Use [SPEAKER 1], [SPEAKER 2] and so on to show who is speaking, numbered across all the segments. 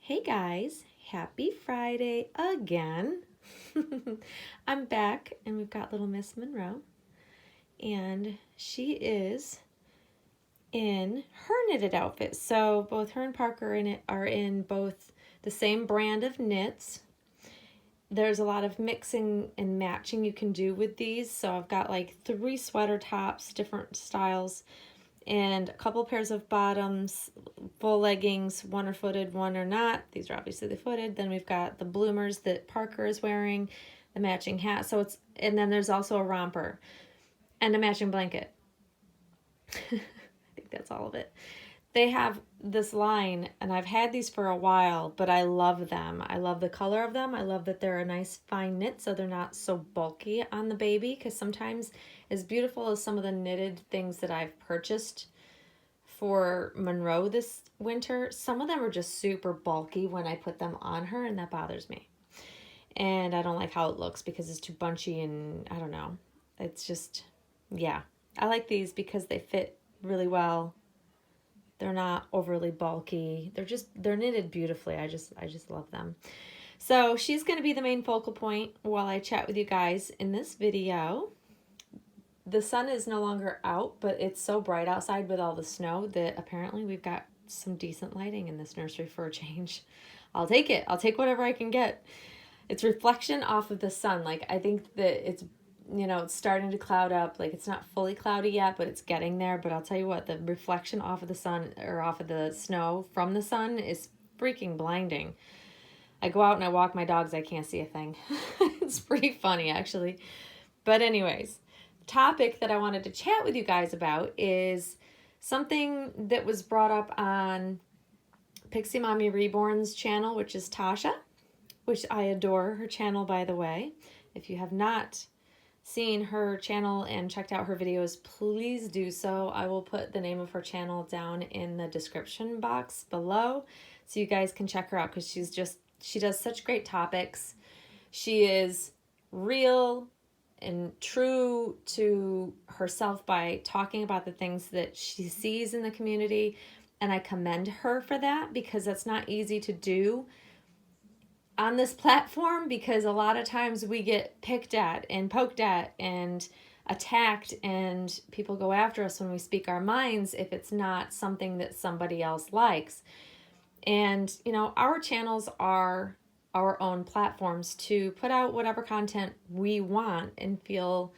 [SPEAKER 1] Hey guys, happy Friday again. I'm back and we've got little Miss Monroe and she is in her knitted outfit. So both her and Parker are in both the same brand of knits. There's a lot of mixing and matching you can do with these. So I've got like 3 sweater tops, different styles, and a couple pairs of bottoms, full leggings, one are footed, one are not. These are obviously the footed. Then we've got the bloomers that Parker is wearing, the matching hat. And then there's also a romper and a matching blanket. I think that's all of it. They have this line, and I've had these for a while, but I love them. I love the color of them. I love that they're a nice fine knit, so they're not so bulky on the baby, because sometimes, as beautiful as some of the knitted things that I've purchased for Monroe this winter, some of them are just super bulky when I put them on her, and that bothers me. And I don't like how it looks because it's too bunchy, and I don't know. It's just, yeah. I like these because they fit really well. They're not overly bulky. They're knitted beautifully. I just love them. So she's going to be the main focal point while I chat with you guys in this video. The sun is no longer out, but it's so bright outside with all the snow that apparently we've got some decent lighting in this nursery for a change. I'll take it. I'll take whatever I can get. It's reflection off of the sun. Like, I think that it's starting to cloud up. Like, it's not fully cloudy yet, but it's getting there. But I'll tell you what, the reflection off of the sun or off of the snow from the sun is freaking blinding. I go out and I walk my dogs, I can't see a thing. It's pretty funny, actually. But anyways, the topic that I wanted to chat with you guys about is something that was brought up on Pixie Mommy Reborn's channel, which is Tasha, which I adore her channel, by the way. If you have not seen her channel and checked out her videos, please do so. I will put the name of her channel down in the description box below so you guys can check her out, because she does such great topics. She is real and true to herself by talking about the things that she sees in the community, and I commend her for that, because that's not easy to do on this platform, because a lot of times we get picked at and poked at and attacked, and people go after us when we speak our minds if it's not something that somebody else likes. And our channels are our own platforms to put out whatever content we want and feel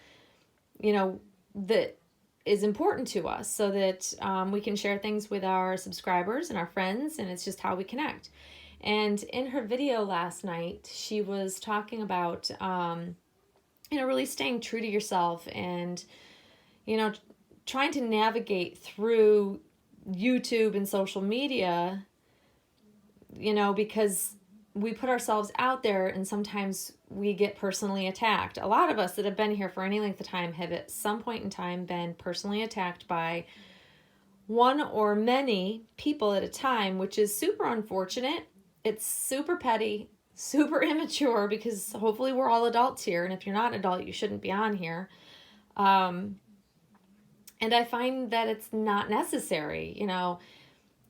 [SPEAKER 1] that is important to us, so that we can share things with our subscribers and our friends, and it's just how we connect. And in her video last night, she was talking about, really staying true to yourself and, trying to navigate through YouTube and social media, because we put ourselves out there and sometimes we get personally attacked. A lot of us that have been here for any length of time have at some point in time been personally attacked by one or many people at a time, which is super unfortunate. It's super petty, super immature, because hopefully we're all adults here. And if you're not an adult, you shouldn't be on here. And I find that it's not necessary.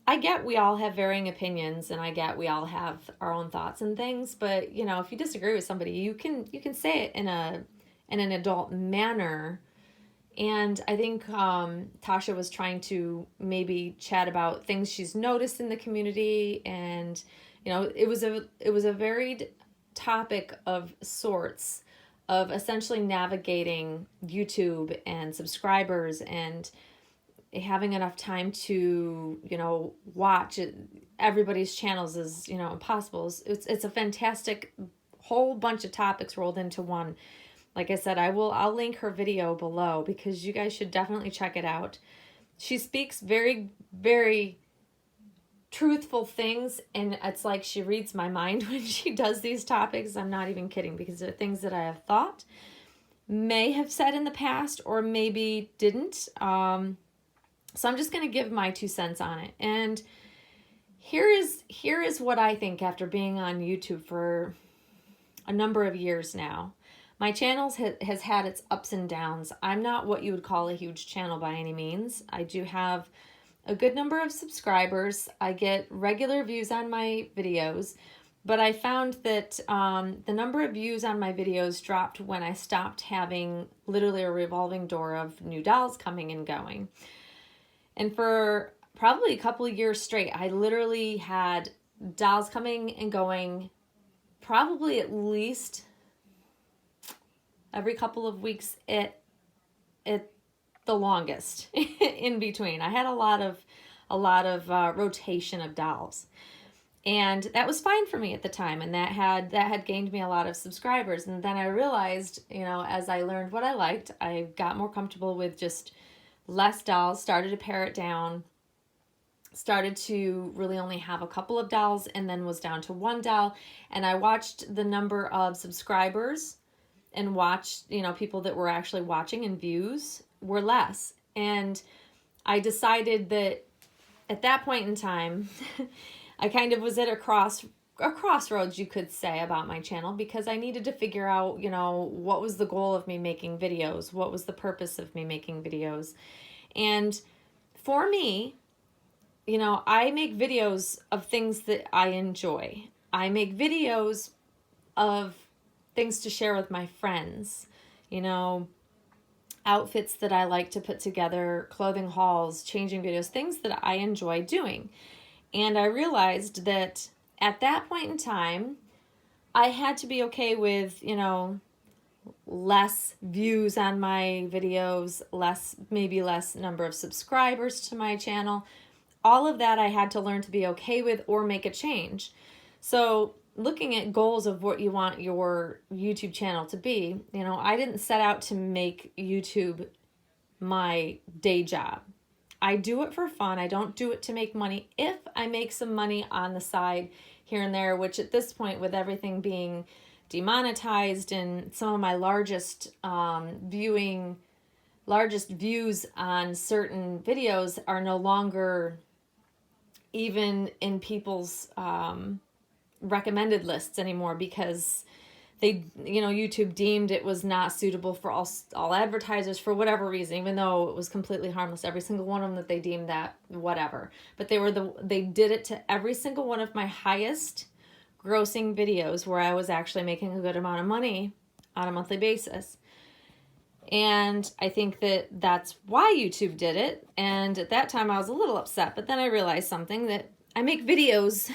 [SPEAKER 1] I get we all have varying opinions, and I get we all have our own thoughts and things. But, if you disagree with somebody, you can say it in an adult manner. And I think Tasha was trying to maybe chat about things she's noticed in the community, and it was a varied topic of sorts, of essentially navigating YouTube and subscribers and having enough time to watch everybody's channels is impossible. It's a fantastic whole bunch of topics rolled into one. Like I said, I'll link her video below, because you guys should definitely check it out. She speaks very, very truthful things, and it's like she reads my mind when she does these topics. I'm not even kidding, because they're things that I have thought, may have said in the past, or maybe didn't. So I'm just going to give my 2 cents on it. And here is what I think after being on YouTube for a number of years now. My channel has had its ups and downs. I'm not what you would call a huge channel by any means. I do have a good number of subscribers. I get regular views on my videos, but I found that the number of views on my videos dropped when I stopped having literally a revolving door of new dolls coming and going. And for probably a couple of years straight, I literally had dolls coming and going probably at least every couple of weeks at the longest in between. I had a lot of rotation of dolls. And that was fine for me at the time, and that had gained me a lot of subscribers. And then I realized, as I learned what I liked, I got more comfortable with just less dolls, started to pare it down, started to really only have a couple of dolls, and then was down to one doll. And I watched the number of subscribers and watched, people that were actually watching and views were less. And I decided that at that point in time, I kind of was at a crossroads, you could say, about my channel, because I needed to figure out, what was the goal of me making videos? What was the purpose of me making videos? And for me, I make videos of things that I enjoy. I make videos of things to share with my friends, outfits that I like to put together, clothing hauls, changing videos, things that I enjoy doing. And I realized that at that point in time, I had to be okay with, less views on my videos, maybe less number of subscribers to my channel. All of that I had to learn to be okay with or make a change. So looking at goals of what you want your YouTube channel to be, I didn't set out to make YouTube my day job. I do it for fun. I don't do it to make money. If I make some money on the side here and there, which at this point, with everything being demonetized and some of my largest views on certain videos are no longer even in people's recommended lists anymore, because YouTube deemed it was not suitable for all advertisers for whatever reason, even though it was completely harmless. Every single one of them that they deemed that whatever. But they did it to every single one of my highest grossing videos where I was actually making a good amount of money on a monthly basis. And I think that that's why YouTube did it. And at that time I was a little upset, but then I realized something, that I make videos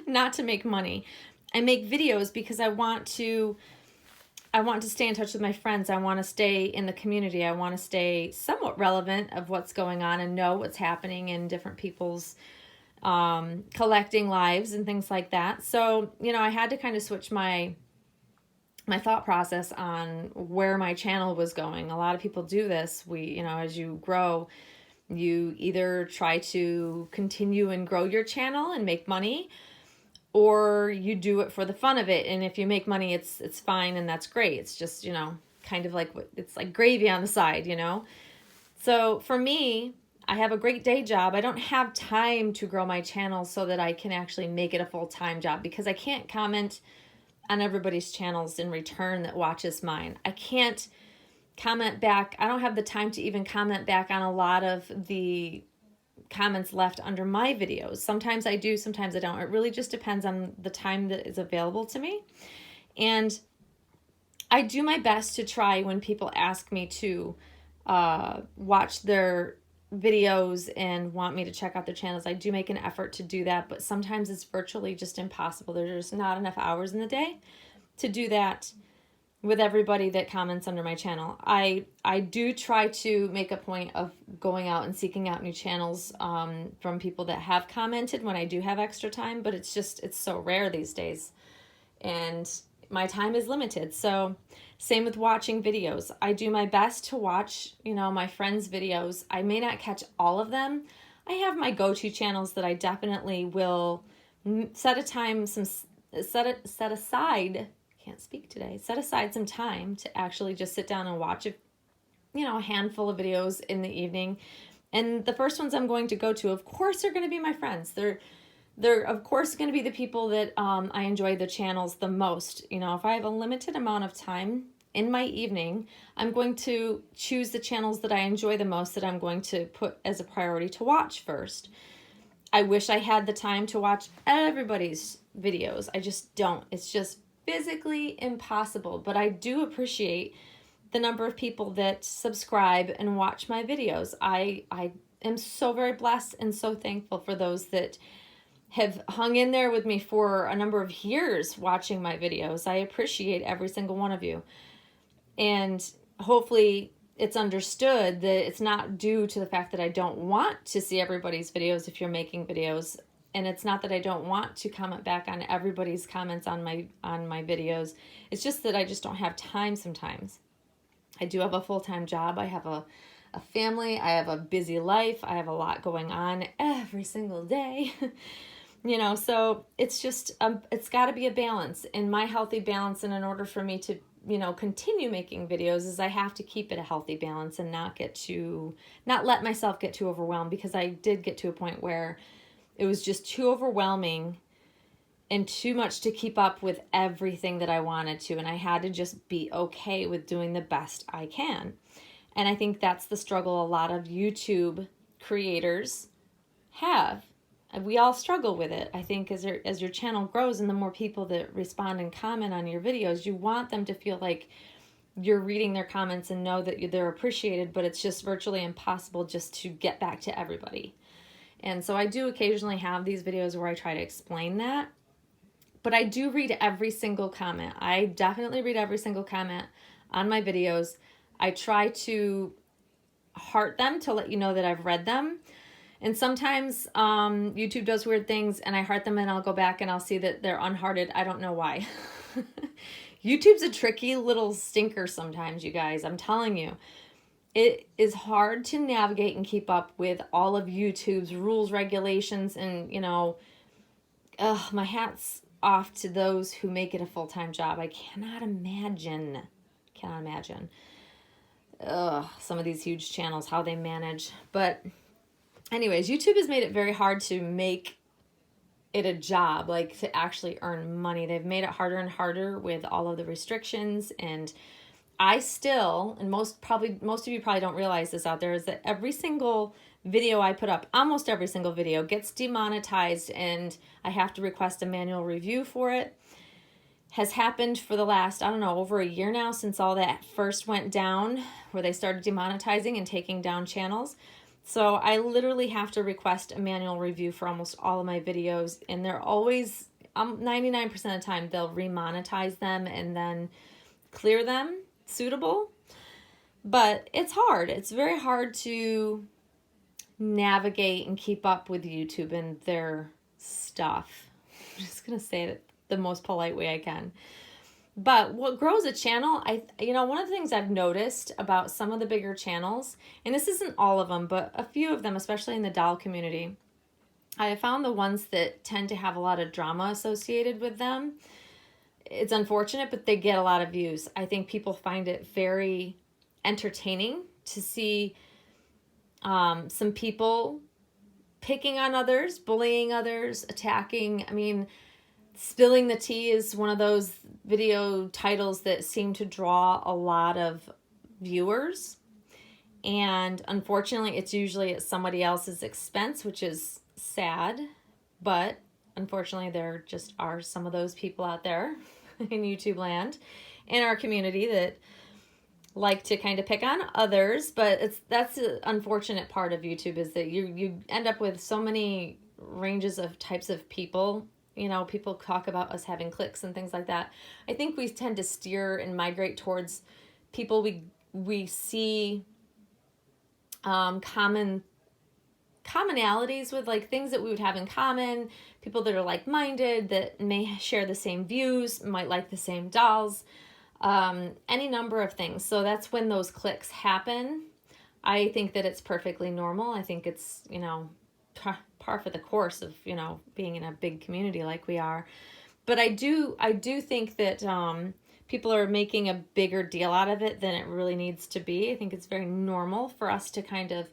[SPEAKER 1] not to make money. I make videos because I want to stay in touch with my friends. I want to stay in the community. I want to stay somewhat relevant of what's going on and know what's happening in different people's collecting lives and things like that. So, I had to kind of switch my thought process on where my channel was going. A lot of people do this. As you grow, you either try to continue and grow your channel and make money, or you do it for the fun of it. And if you make money, it's fine, and that's great. It's just, kind of like, it's like gravy on the side, So for me, I have a great day job. I don't have time to grow my channel so that I can actually make it a full-time job, because I can't comment on everybody's channels in return that watches mine. I can't comment back. I don't have the time to even comment back on a lot of the comments left under my videos. Sometimes I do, sometimes I don't. It really just depends on the time that is available to me. And I do my best to try, when people ask me to watch their videos and want me to check out their channels, I do make an effort to do that, but sometimes it's virtually just impossible. There's just not enough hours in the day to do that with everybody that comments under my channel. I do try to make a point of going out and seeking out new channels from people that have commented when I do have extra time, but it's so rare these days, and my time is limited. So same with watching videos. I do my best to watch, my friends' videos. I may not catch all of them. I have my go-to channels that I definitely will set aside some time to actually just sit down and watch a handful of videos in the evening. And the first ones I'm going to go to, of course, are going to be my friends. They're of course going to be the people that I enjoy the channels the most. If I have a limited amount of time in my evening, I'm going to choose the channels that I enjoy the most that I'm going to put as a priority to watch first. I wish I had the time to watch everybody's videos. I just don't. It's just physically impossible. But I do appreciate the number of people that subscribe and watch my videos. I am so very blessed and so thankful for those that have hung in there with me for a number of years watching my videos. I appreciate every single one of you. And hopefully it's understood that it's not due to the fact that I don't want to see everybody's videos if you're making videos. And it's not that I don't want to comment back on everybody's comments on my videos. It's just that I just don't have time sometimes. I do have a full-time job. I have a family. I have a busy life. I have a lot going on every single day. So it's just, it's got to be a balance, and my healthy balance. And in order for me to, continue making videos, is I have to keep it a healthy balance and not let myself get too overwhelmed, because I did get to a point where it was just too overwhelming and too much to keep up with everything that I wanted to. And I had to just be okay with doing the best I can. And I think that's the struggle a lot of YouTube creators have. We all struggle with it. I think as your channel grows and the more people that respond and comment on your videos, you want them to feel like you're reading their comments and know that they're appreciated, but it's just virtually impossible just to get back to everybody. And so I do occasionally have these videos where I try to explain that, but I do read every single comment. I definitely read every single comment on my videos. I try to heart them to let you know that I've read them. And sometimes YouTube does weird things and I heart them and I'll go back and I'll see that they're unhearted. I don't know why. YouTube's a tricky little stinker sometimes, you guys. I'm telling you. It is hard to navigate and keep up with all of YouTube's rules, regulations, and, my hat's off to those who make it a full-time job. I cannot imagine some of these huge channels, how they manage. But anyways, YouTube has made it very hard to make it a job, like to actually earn money. They've made it harder and harder with all of the restrictions. And I still, and most of you probably don't realize this out there, is that every single video I put up, almost every single video, gets demonetized and I have to request a manual review for it. Has happened for the last, over a year now, since all that first went down, where they started demonetizing and taking down channels. So I literally have to request a manual review for almost all of my videos, and they're always, 99% of the time, they'll remonetize them and then clear them suitable. But it's hard. It's very hard to navigate and keep up with YouTube and their stuff. I'm just going to say it the most polite way I can. But what grows a channel, one of the things I've noticed about some of the bigger channels, and this isn't all of them, but a few of them, especially in the doll community, I have found the ones that tend to have a lot of drama associated with them. It's unfortunate, but they get a lot of views. I think people find it very entertaining to see some people picking on others, bullying others, attacking. Spilling the tea is one of those video titles that seem to draw a lot of viewers. And unfortunately, it's usually at somebody else's expense, which is sad. But unfortunately, there just are some of those people out there in YouTube land, in our community, that like to kind of pick on others. But that's the unfortunate part of YouTube, is that you end up with so many ranges of types of people. People talk about us having cliques and things like that. I think we tend to steer and migrate towards people we see commonalities with, like things that we would have in common, people that are like-minded, that may share the same views, might like the same dolls, any number of things. So that's when those cliques happen. I think that it's perfectly normal. I think it's, par for the course of, being in a big community like we are. But I do think that people are making a bigger deal out of it than it really needs to be. I think it's very normal for us to kind of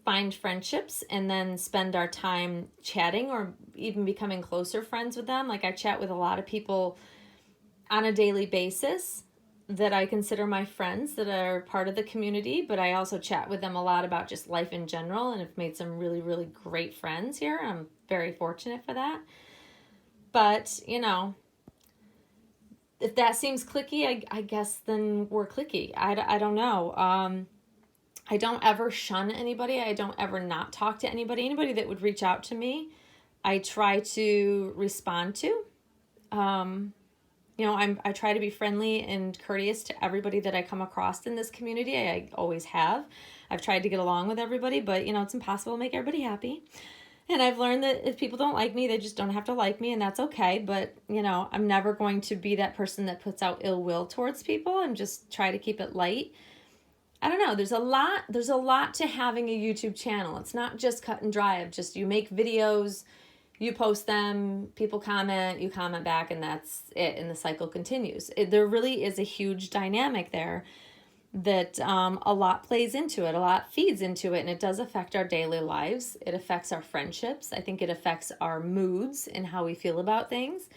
[SPEAKER 1] find friendships and then spend our time chatting or even becoming closer friends with them. Like, I chat with a lot of people on a daily basis, that I consider my friends that are part of the community, but I also chat with them a lot about just life in general, and have made some really, really great friends here. I'm very fortunate for that. But, you know, if that seems cliquey, I guess then we're cliquey. I don't know. I don't ever shun anybody. I don't ever not talk to anybody. Anybody that would reach out to me, I try to respond to. You know, I try to be friendly and courteous to everybody that I come across in this community. I always have. I've tried to get along with everybody, but, you know, it's impossible to make everybody happy. And I've learned that if people don't like me, they just don't have to like me, and that's okay. But, you know, I'm never going to be that person that puts out ill will towards people, and just try to keep it light. I don't know. There's a lot to having a YouTube channel. It's not just cut and dry of just you make videos, you post them, people comment, you comment back, and that's it, and the cycle continues. There really is a huge dynamic there that a lot plays into it, a lot feeds into it, and it does affect our daily lives. It affects our friendships. I think it affects our moods and how we feel about things.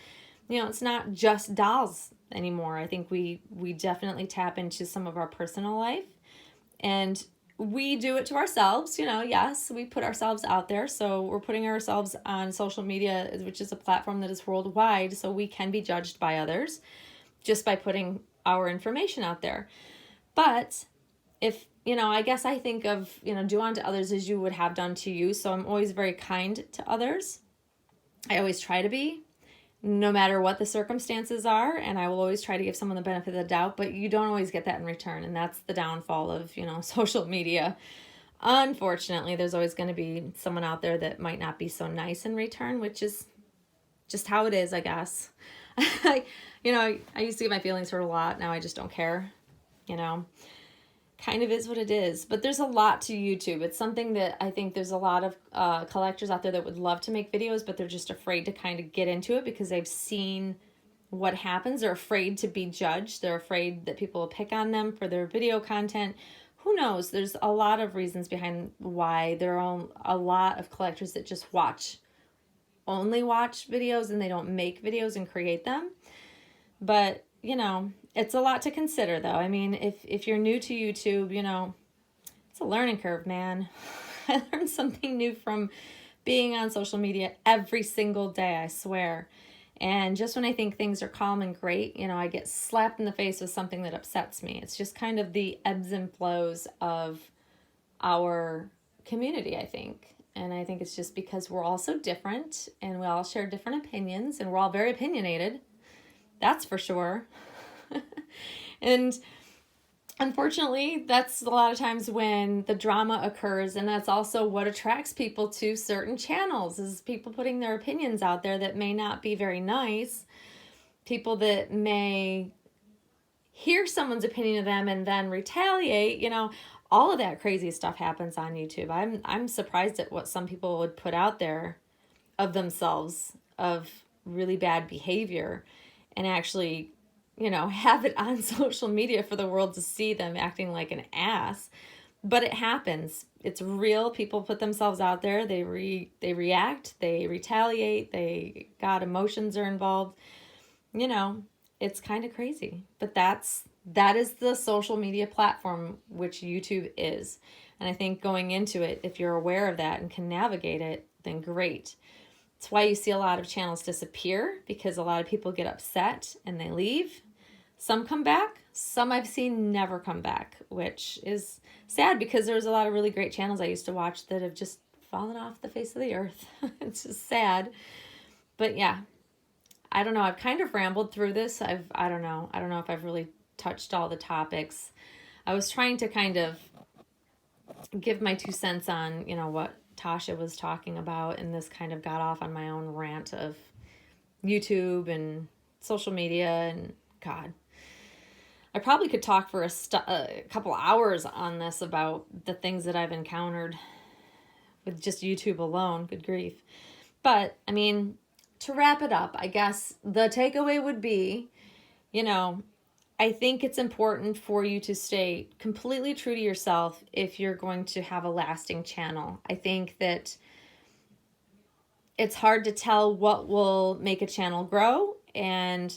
[SPEAKER 1] You know, it's not just dolls anymore. I think we definitely tap into some of our personal life, and we do it to ourselves. You know, yes, we put ourselves out there, so we're putting ourselves on social media, which is a platform that is worldwide, so we can be judged by others just by putting our information out there. But if, you know, I guess I think of, you know, do unto others as you would have done to you. So I'm always very kind to others. I always try to be, no matter what the circumstances are. And I will always try to give someone the benefit of the doubt, but you don't always get that in return. And that's the downfall of, you know, social media. Unfortunately, there's always going to be someone out there that might not be so nice in return, which is just how it is, I guess. You know, I used to get my feelings hurt a lot. Now I just don't care. You know, kind of is what it is. But there's a lot to YouTube. It's something that I think there's a lot of collectors out there that would love to make videos, but they're just afraid to kind of get into it because they've seen what happens. They're afraid to be judged. They're afraid that people will pick on them for their video content. Who knows? There's a lot of reasons behind why there are a lot of collectors that just only watch videos, and they don't make videos and create them. But, you know, it's a lot to consider, though. I mean, if you're new to YouTube, you know, it's a learning curve, man. I learned something new from being on social media every single day, I swear. And just when I think things are calm and great, you know, I get slapped in the face with something that upsets me. It's just kind of the ebbs and flows of our community, I think. And I think it's just because we're all so different, and we all share different opinions, and we're all very opinionated. That's for sure. And unfortunately, that's a lot of times when the drama occurs, and that's also what attracts people to certain channels, is people putting their opinions out there that may not be very nice, people that may hear someone's opinion of them and then retaliate. You know, all of that crazy stuff happens on YouTube. I'm surprised at what some people would put out there of themselves, of really bad behavior, and actually, you know, have it on social media for the world to see them acting like an ass. But it happens. It's real. People put themselves out there. They react. They retaliate. Emotions are involved. You know, it's kind of crazy. But that is the social media platform which YouTube is. And I think going into it, if you're aware of that and can navigate it, then great. It's why you see a lot of channels disappear, because a lot of people get upset and they leave. Some come back. Some I've seen never come back, which is sad because there's a lot of really great channels I used to watch that have just fallen off the face of the earth. It's just sad. But yeah, I don't know. I've kind of rambled through this. I don't know if I've really touched all the topics. I was trying to kind of give my 2 cents on, you know, what Tasha was talking about, and this kind of got off on my own rant of YouTube and social media, and God, I probably could talk for a couple hours on this about the things that I've encountered with just YouTube alone. Good grief. But I mean, to wrap it up, I guess the takeaway would be, you know, I think it's important for you to stay completely true to yourself if you're going to have a lasting channel. I think that it's hard to tell what will make a channel grow and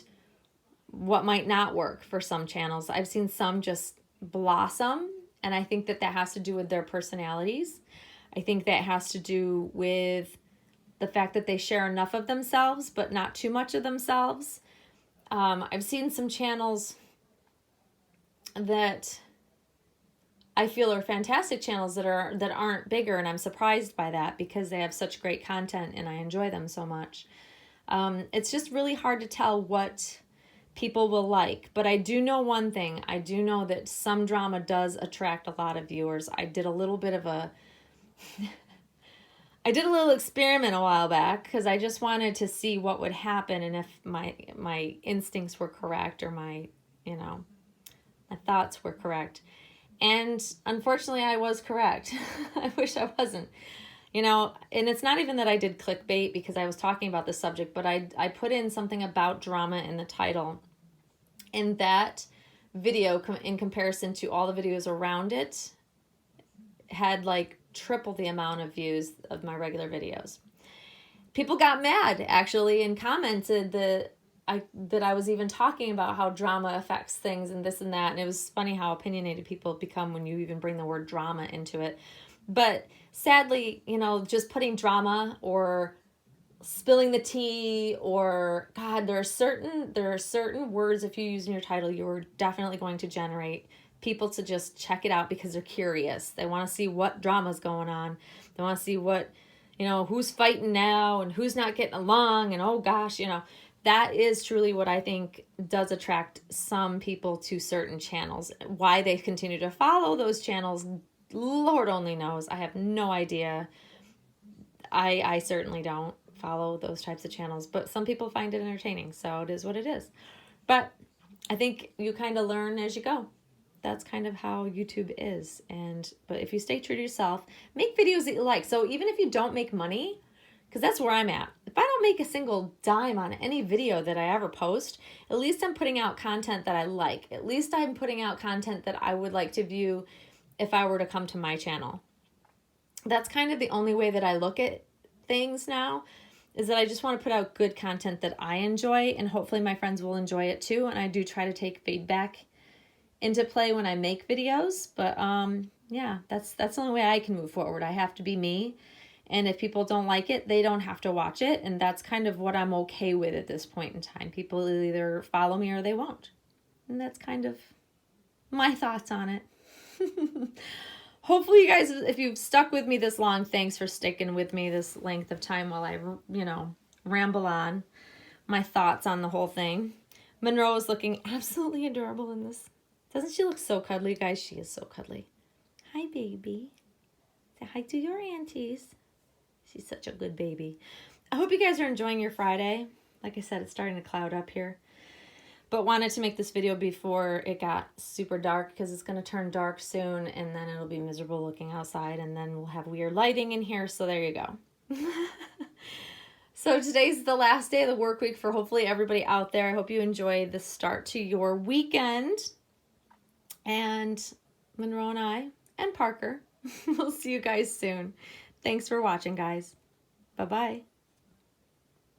[SPEAKER 1] what might not work for some channels. I've seen some just blossom, and I think that that has to do with their personalities. I think that has to do with the fact that they share enough of themselves, but not too much of themselves. I've seen some channels that I feel are fantastic channels that aren't bigger, and I'm surprised by that because they have such great content and I enjoy them so much. It's just really hard to tell what people will like, but I do know one thing. I do know that some drama does attract a lot of viewers. I did a little bit of a I did a little experiment a while back because I just wanted to see what would happen and if my instincts were correct or my thoughts were correct. And unfortunately, I was correct. I wish I wasn't. And it's not even that I did clickbait because I was talking about this subject, but I put in something about drama in the title. And that video, in comparison to all the videos around it, had like triple the amount of views of my regular videos. People got mad, actually, and commented that I was even talking about how drama affects things and this and that. And it was funny how opinionated people become when you even bring the word drama into it. But sadly, just putting drama or spilling the tea or God, there are certain words, if you use in your title, you're definitely going to generate people to just check it out because they're curious. They want to see what drama's going on. They want to see what, who's fighting now and who's not getting along. And oh gosh, that is truly what I think does attract some people to certain channels. Why they continue to follow those channels, Lord only knows. I have no idea. I certainly don't follow those types of channels, but some people find it entertaining, so it is what it is. But I think you kind of learn as you go. That's kind of how YouTube is. But if you stay true to yourself, make videos that you like. So even if you don't make money, because that's where I'm at. If I don't make a single dime on any video that I ever post, at least I'm putting out content that I like. At least I'm putting out content that I would like to view if I were to come to my channel. That's kind of the only way that I look at things now, is that I just want to put out good content that I enjoy, and hopefully my friends will enjoy it too. And I do try to take feedback into play when I make videos, but yeah, that's the only way I can move forward. I have to be me, and if people don't like it, they don't have to watch it, and that's kind of what I'm okay with at this point in time. People will either follow me or they won't, and that's kind of my thoughts on it. Hopefully you guys, if you've stuck with me this long, thanks for sticking with me this length of time while I, ramble on my thoughts on the whole thing. Monroe is looking absolutely adorable in this. Doesn't she look so cuddly, guys? She is so cuddly. Hi, baby. Say hi to your aunties. She's such a good baby. I hope you guys are enjoying your Friday. Like I said, it's starting to cloud up here. But wanted to make this video before it got super dark because it's going to turn dark soon and then it'll be miserable looking outside and then we'll have weird lighting in here. So there you go. So today's the last day of the work week for hopefully everybody out there. I hope you enjoy the start to your weekend. And Monroe and I and Parker, we'll see you guys soon. Thanks for watching, guys. Bye-bye.